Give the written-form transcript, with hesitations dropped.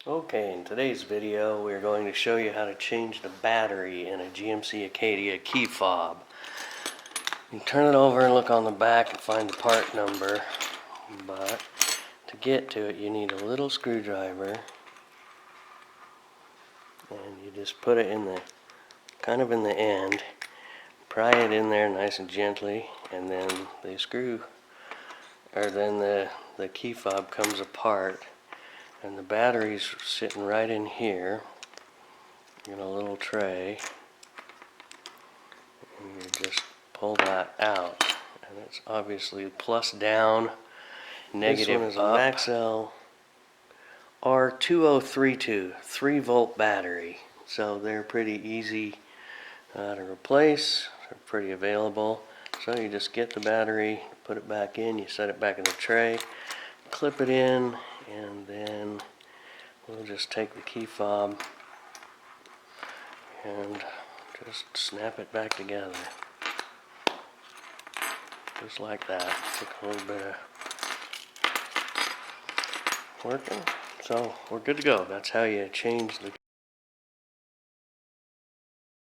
Okay, in today's video we're going to show you how to change the battery in a GMC Acadia Key FOB. You turn it over and look on the back and find the part number, but to get to it you need a little screwdriver, and you just put it in the kind of in the end, pry it in there nice and gently, and then the the key fob comes apart. And the battery's sitting right in here in a little tray, and you just pull that out, and it's obviously plus down, negative up. This one is a Maxell R2032 3-volt battery, so they're pretty easy to replace. They're pretty available. So you just get the battery, put it back in, you set it back in the tray, clip it in, and then we'll just take the key fob and just snap it back together. Just like that. Took a little bit of working. So we're good to go. That's how you change the